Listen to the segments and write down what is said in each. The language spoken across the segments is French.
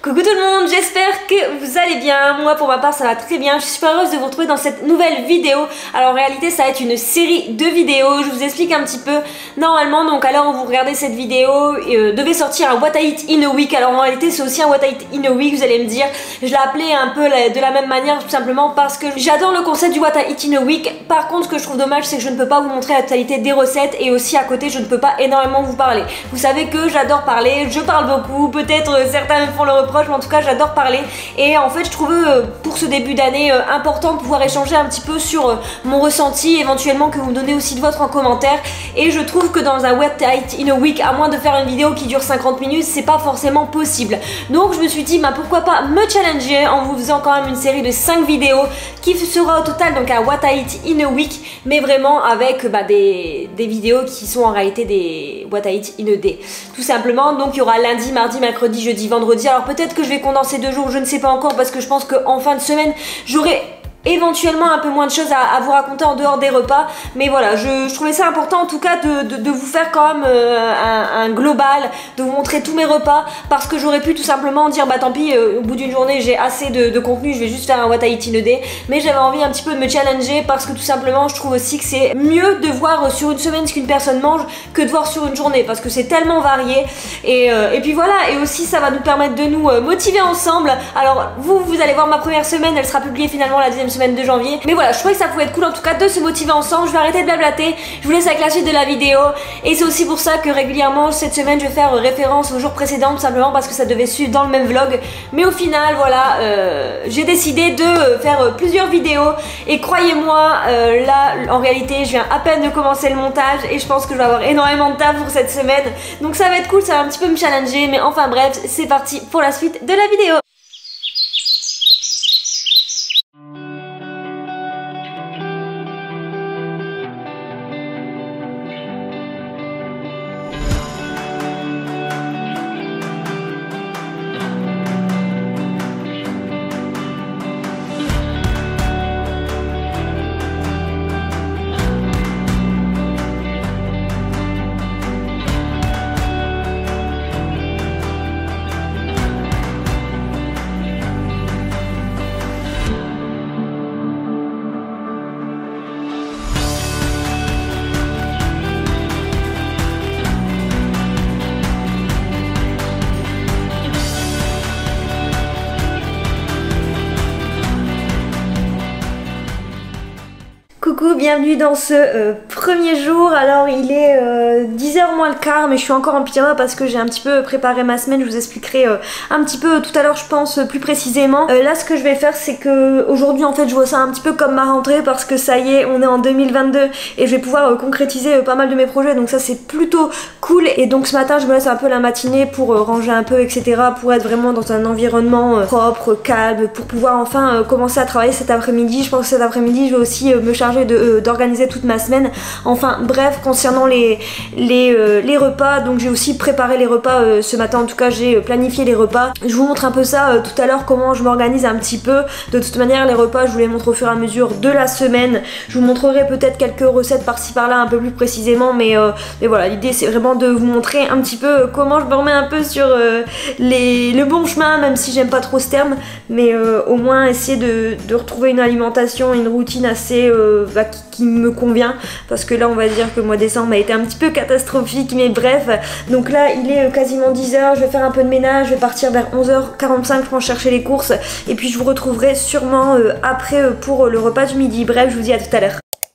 Coucou tout le monde, j'espère que vous allez bien. Moi pour ma part ça va très bien. Je suis super heureuse de vous retrouver dans cette nouvelle vidéo. Alors en réalité ça va être une série de vidéos. Je vous explique un petit peu. Normalement donc à l'heure où vous regardez cette vidéo devait sortir un What I Eat in a Week. Alors en réalité c'est aussi un What I Eat in a Week, vous allez me dire. Je l'ai appelé un peu de la même manière tout simplement parce que j'adore le concept du What I Eat in a Week. Par contre ce que je trouve dommage c'est que je ne peux pas vous montrer la totalité des recettes et aussi à côté je ne peux pas énormément vous parler. Vous savez que j'adore parler, je parle beaucoup, peut-être certains me font le reproche mais en tout cas j'adore parler et en fait je trouve pour ce début d'année important de pouvoir échanger un petit peu sur mon ressenti, éventuellement que vous me donnez aussi de votre en commentaire, et je trouve que dans un What I Eat in a Week, à moins de faire une vidéo qui dure 50 minutes, c'est pas forcément possible. Donc je me suis dit bah pourquoi pas me challenger en vous faisant quand même une série de 5 vidéos qui sera au total donc un What I Eat in a Week, mais vraiment avec des vidéos qui sont en réalité des What I Eat in a Day tout simplement. Donc il y aura lundi, mardi, mercredi, jeudi, vendredi. Alors peut-être que je vais condenser 2 jours, je ne sais pas encore, parce que je pense qu'en fin de semaine j'aurai éventuellement un peu moins de choses à vous raconter en dehors des repas, mais voilà, je trouvais ça important en tout cas de vous faire quand même un global, de vous montrer tous mes repas, parce que j'aurais pu tout simplement dire bah tant pis, au bout d'une journée j'ai assez de contenu, je vais juste faire un What I Eat in a Day, mais j'avais envie un petit peu de me challenger parce que tout simplement je trouve aussi que c'est mieux de voir sur une semaine ce qu'une personne mange que de voir sur une journée, parce que c'est tellement varié, et puis voilà, et aussi ça va nous permettre de nous motiver ensemble. Alors vous allez voir ma première semaine, elle sera publiée finalement la deuxième semaine de janvier, mais voilà, je trouvais que ça pouvait être cool en tout cas de se motiver ensemble. Je vais arrêter de blablater, je vous laisse avec la suite de la vidéo, et c'est aussi pour ça que régulièrement cette semaine je vais faire référence aux jours précédents, tout simplement parce que ça devait suivre dans le même vlog, mais au final voilà, j'ai décidé de faire plusieurs vidéos, et croyez-moi là en réalité je viens à peine de commencer le montage et je pense que je vais avoir énormément de taf pour cette semaine, donc ça va être cool, ça va un petit peu me challenger, mais enfin bref, c'est parti pour la suite de la vidéo. Coucou, bienvenue dans ce premier jour. Alors il est 10h moins le quart, mais je suis encore en pyjama parce que j'ai un petit peu préparé ma semaine. Je vous expliquerai un petit peu tout à l'heure je pense plus précisément. Là ce que je vais faire c'est que aujourd'hui en fait je vois ça un petit peu comme ma rentrée, parce que ça y est on est en 2022 et je vais pouvoir concrétiser pas mal de mes projets, donc ça c'est plutôt cool. Et donc ce matin je me laisse un peu la matinée pour ranger un peu etc, pour être vraiment dans un environnement propre, calme, pour pouvoir enfin commencer à travailler cet après-midi. Je pense que cet après-midi je vais aussi me charger d'organiser toute ma semaine. Enfin bref, concernant les repas, donc j'ai aussi préparé les repas ce matin, en tout cas j'ai planifié les repas. Je vous montre un peu ça tout à l'heure, comment je m'organise un petit peu. De toute manière les repas je vous les montre au fur et à mesure de la semaine. Je vous montrerai peut-être quelques recettes par-ci par-là un peu plus précisément, mais voilà, l'idée c'est vraiment de vous montrer un petit peu comment je me remets un peu sur le bon chemin, même si j'aime pas trop ce terme, mais au moins essayer de retrouver une alimentation, une routine assez qui me convient, parce que là on va dire que le mois de décembre a été un petit peu catastrophique, mais bref. Donc là il est quasiment 10h, je vais faire un peu de ménage, je vais partir vers 11h45 pour chercher les courses, et puis je vous retrouverai sûrement après pour le repas du midi. Bref, je vous dis à tout à l'heure.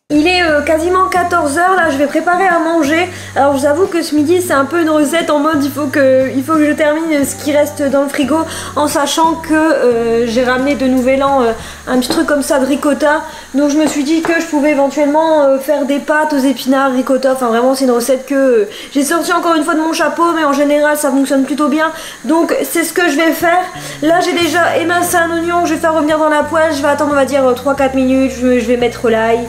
Il est quasiment 14h, là je vais préparer à manger. Alors je vous avoue que ce midi c'est un peu une recette en mode il faut que je termine ce qui reste dans le frigo, en sachant que j'ai ramené de Nouvel An un petit truc comme ça de ricotta, donc je me suis dit que je pouvais éventuellement faire des pâtes aux épinards ricotta. Enfin vraiment c'est une recette que j'ai sortie encore une fois de mon chapeau, mais en général ça fonctionne plutôt bien, donc c'est ce que je vais faire. Là j'ai déjà émincé un oignon, je vais faire revenir dans la poêle, je vais attendre on va dire 3-4 minutes, je vais mettre l'ail.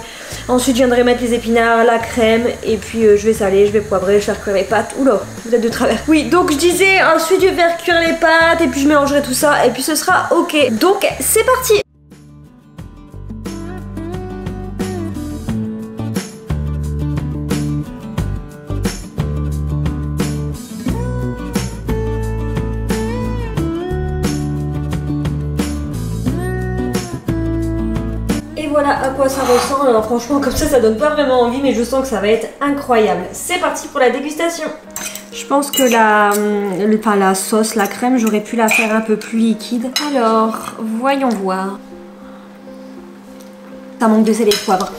Ensuite je viendrai mettre les épinards, la crème, et puis je vais saler, je vais poivrer, je vais faire cuire les pâtes. Oula, vous êtes de travers. Oui, donc je disais, ensuite je vais faire cuire les pâtes, et puis je mélangerai tout ça, et puis ce sera ok. Donc c'est parti. voilà à quoi ça ressemble. Alors franchement comme ça donne pas vraiment envie, mais je sens que ça va être incroyable. C'est parti pour la dégustation. Je pense que la sauce, la crème, j'aurais pu la faire un peu plus liquide. Alors, voyons voir. Ça manque de sel et de poivre.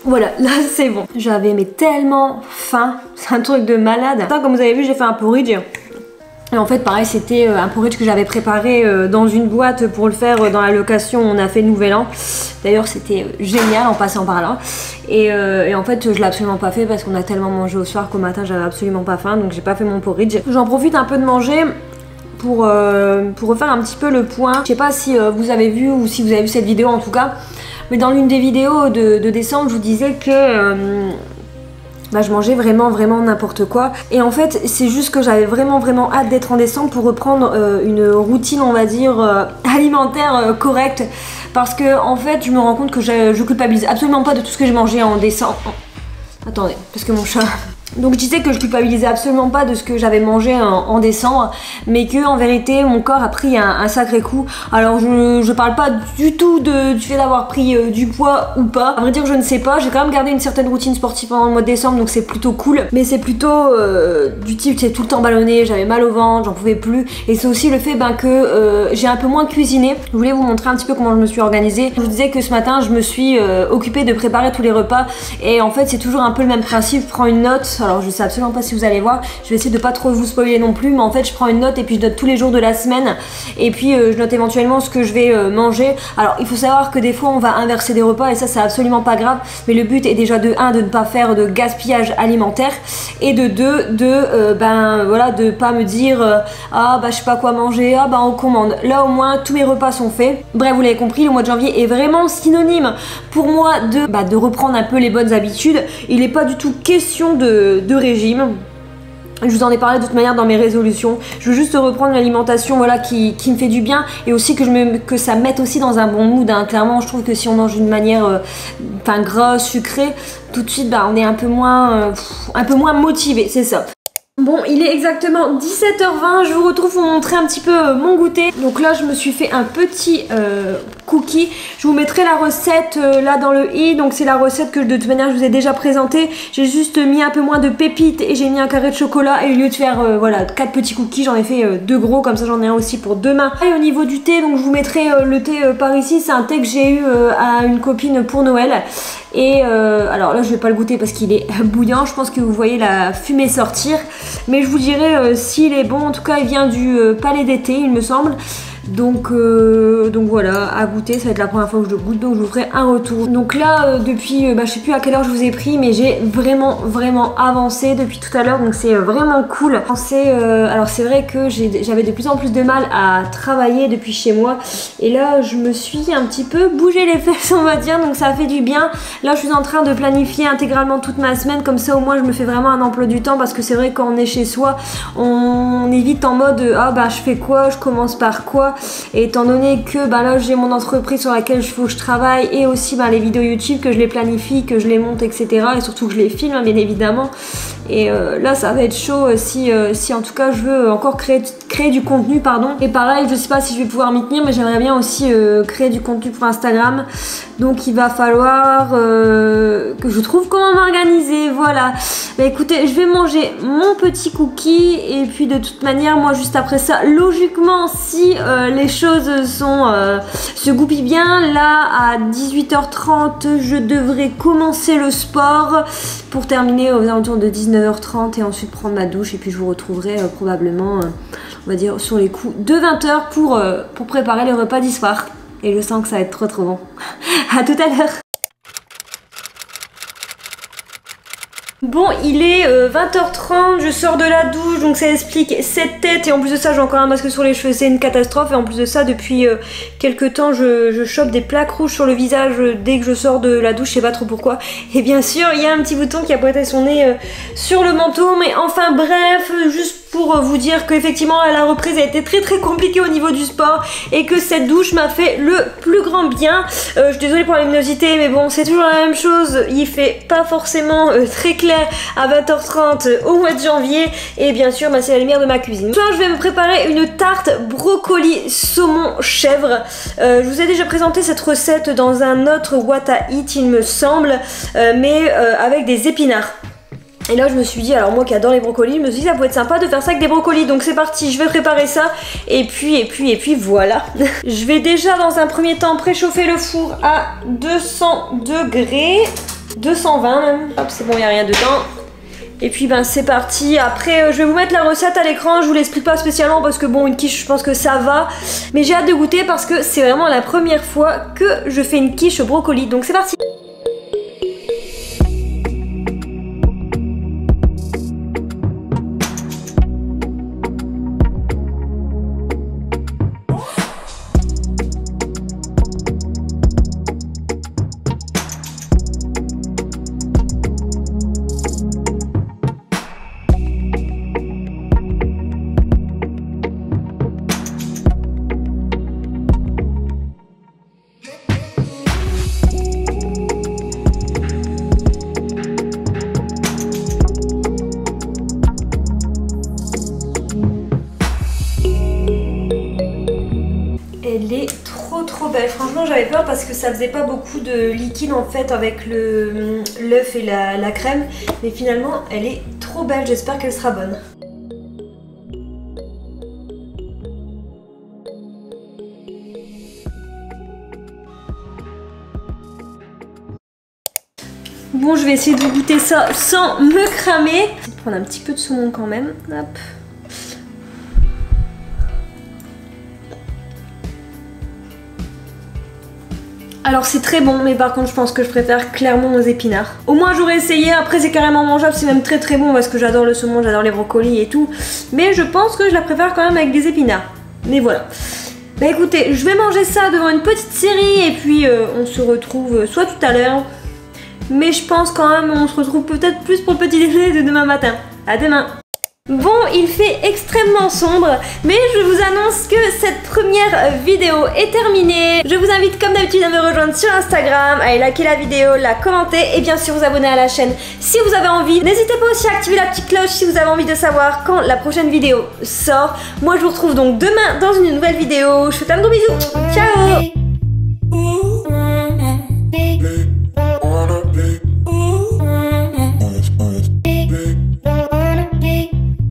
Voilà, là c'est bon. J'avais mais tellement faim, c'est un truc de malade. Comme vous avez vu, j'ai fait un porridge. Et en fait pareil, c'était un porridge que j'avais préparé dans une boîte pour le faire dans la location. On a fait Nouvel An. D'ailleurs c'était génial en passant par là. Et en fait je l'ai absolument pas fait parce qu'on a tellement mangé au soir qu'au matin j'avais absolument pas faim. Donc j'ai pas fait mon porridge. J'en profite un peu de manger pour refaire un petit peu le point. Je sais pas si vous avez vu ou si vous avez vu cette vidéo en tout cas. Mais dans l'une des vidéos de décembre, je vous disais que je mangeais vraiment n'importe quoi. Et en fait, c'est juste que j'avais vraiment hâte d'être en décembre pour reprendre une routine, on va dire, alimentaire correcte. Parce que en fait, je me rends compte que je culpabilise absolument pas de tout ce que j'ai mangé en décembre. Attendez, parce que mon chat... Donc je disais que je culpabilisais absolument pas de ce que j'avais mangé en décembre, mais que en vérité mon corps a pris un sacré coup. Alors je parle pas du tout du fait d'avoir pris du poids ou pas. À vrai dire je ne sais pas, j'ai quand même gardé une certaine routine sportive pendant le mois de décembre, donc c'est plutôt cool. Mais c'est plutôt du type c'est tout le temps ballonné, j'avais mal au ventre, j'en pouvais plus. Et c'est aussi le fait que j'ai un peu moins cuisiné. Je voulais vous montrer un petit peu comment je me suis organisée. Je vous disais que ce matin je me suis occupée de préparer tous les repas. Et en fait c'est toujours un peu le même principe, je prends une note. Alors je sais absolument pas si vous allez voir, je vais essayer de pas trop vous spoiler non plus, mais en fait je prends une note et puis je note tous les jours de la semaine et puis je note éventuellement ce que je vais manger. Alors il faut savoir que des fois on va inverser des repas et ça c'est absolument pas grave, mais le but est déjà de 1 de ne pas faire de gaspillage alimentaire et de 2 de pas me dire je sais pas quoi manger, on commande. Là au moins tous mes repas sont faits. Bref, vous l'avez compris, le mois de janvier est vraiment synonyme pour moi de reprendre un peu les bonnes habitudes. Il n'est pas du tout question de régime. Je vous en ai parlé de toute manière dans mes résolutions. Je veux juste reprendre l'alimentation qui me fait du bien et aussi que ça mette aussi dans un bon mood. Hein. Clairement, je trouve que si on mange d'une manière grasse, sucrée, tout de suite on est un peu moins motivé, c'est ça. Bon, il est exactement 17h20, je vous retrouve pour vous montrer un petit peu mon goûter. Donc là, je me suis fait un petit cookie. Je vous mettrai la recette là dans le i. Donc c'est la recette que de toute manière je vous ai déjà présentée. J'ai juste mis un peu moins de pépites et j'ai mis un carré de chocolat. Et au lieu de faire 4 petits cookies, j'en ai fait 2 gros. Comme ça, j'en ai un aussi pour demain. Et au niveau du thé, donc je vous mettrai le thé par ici. C'est un thé que j'ai eu à une copine pour Noël. Et alors là je vais pas le goûter parce qu'il est bouillant, je pense que vous voyez la fumée sortir, mais je vous dirai s'il est bon. En tout cas il vient du Palais d'été il me semble. Donc voilà, à goûter, ça va être la première fois que je le goûte, donc je vous ferai un retour. Donc là depuis, je sais plus à quelle heure je vous ai pris, mais j'ai vraiment avancé depuis tout à l'heure, donc c'est vraiment cool. Alors c'est vrai que j'avais de plus en plus de mal à travailler depuis chez moi, et là je me suis un petit peu bougé les fesses on va dire, donc ça fait du bien. Là je suis en train de planifier intégralement toute ma semaine, comme ça au moins je me fais vraiment un emploi du temps, parce que c'est vrai quand on est chez soi, on est vite en mode je fais quoi, je commence par quoi. Et étant donné que là j'ai mon entreprise sur laquelle il faut que je travaille et aussi les vidéos YouTube, que je les planifie, que je les monte, etc. Et surtout que je les filme bien évidemment. Et là ça va être chaud si en tout cas je veux encore créer du contenu, pardon. Et pareil, je sais pas si je vais pouvoir m'y tenir, mais j'aimerais bien aussi créer du contenu pour Instagram. Donc il va falloir que je trouve comment m'organiser, voilà. Écoutez, je vais manger mon petit cookie et puis de toute manière moi juste après ça, logiquement si les choses se goupillent bien, là à 18h30 je devrais commencer le sport pour terminer aux alentours de 19h30 et ensuite prendre ma douche, et puis je vous retrouverai probablement on va dire sur les coups de 20h pour préparer le repas du soir. Et je sens que ça va être trop bon. À tout à l'heure. Bon, il est 20h30, je sors de la douche, donc ça explique cette tête, et en plus de ça j'ai encore un masque sur les cheveux, c'est une catastrophe. Et en plus de ça, depuis quelques temps je chope des plaques rouges sur le visage dès que je sors de la douche, je sais pas trop pourquoi. Et bien sûr il y a un petit bouton qui a pointé son nez sur le manteau, mais enfin bref, juste pour vous dire qu'effectivement la reprise a été très compliquée au niveau du sport et que cette douche m'a fait le plus grand bien. Je suis désolée pour la luminosité, mais bon, c'est toujours la même chose. Il fait pas forcément très clair à 20h30 au mois de janvier. Et bien sûr, c'est la lumière de ma cuisine. Ce soir, je vais me préparer une tarte brocoli saumon chèvre. Je vous ai déjà présenté cette recette dans un autre What I Eat, il me semble, mais avec des épinards. Et là je me suis dit, alors moi qui adore les brocolis, je me suis dit ça pourrait être sympa de faire ça avec des brocolis. Donc c'est parti, je vais préparer ça et puis voilà. Je vais déjà dans un premier temps préchauffer le four à 200 degrés, 220 même. Hop, c'est bon, il n'y a rien dedans. Et puis c'est parti. Après je vais vous mettre la recette à l'écran, je vous l'explique pas spécialement parce que bon, une quiche je pense que ça va. Mais j'ai hâte de goûter parce que c'est vraiment la première fois que je fais une quiche au brocoli. Donc c'est parti. Elle est trop belle. Franchement j'avais peur parce que ça faisait pas beaucoup de liquide en fait avec l'œuf et la crème. Mais finalement elle est trop belle, j'espère qu'elle sera bonne. Bon, je vais essayer de goûter ça sans me cramer. Je vais prendre un petit peu de saumon quand même. Hop. Alors c'est très bon, mais par contre je pense que je préfère clairement aux épinards. Au moins j'aurais essayé, après c'est carrément mangeable, c'est même très bon parce que j'adore le saumon, j'adore les brocolis et tout. Mais je pense que je la préfère quand même avec des épinards. Mais voilà. Bah écoutez, je vais manger ça devant une petite série et puis on se retrouve soit tout à l'heure. Mais je pense quand même on se retrouve peut-être plus pour le petit déjeuner de demain matin. À demain. Bon, il fait extrêmement sombre, mais je vous annonce que cette première vidéo est terminée. Je vous invite comme d'habitude à me rejoindre sur Instagram, à liker la vidéo, la commenter et bien sûr vous abonner à la chaîne si vous avez envie. N'hésitez pas aussi à activer la petite cloche si vous avez envie de savoir quand la prochaine vidéo sort. Moi je vous retrouve donc demain dans une nouvelle vidéo. Je vous fais plein de gros bisous. Ciao!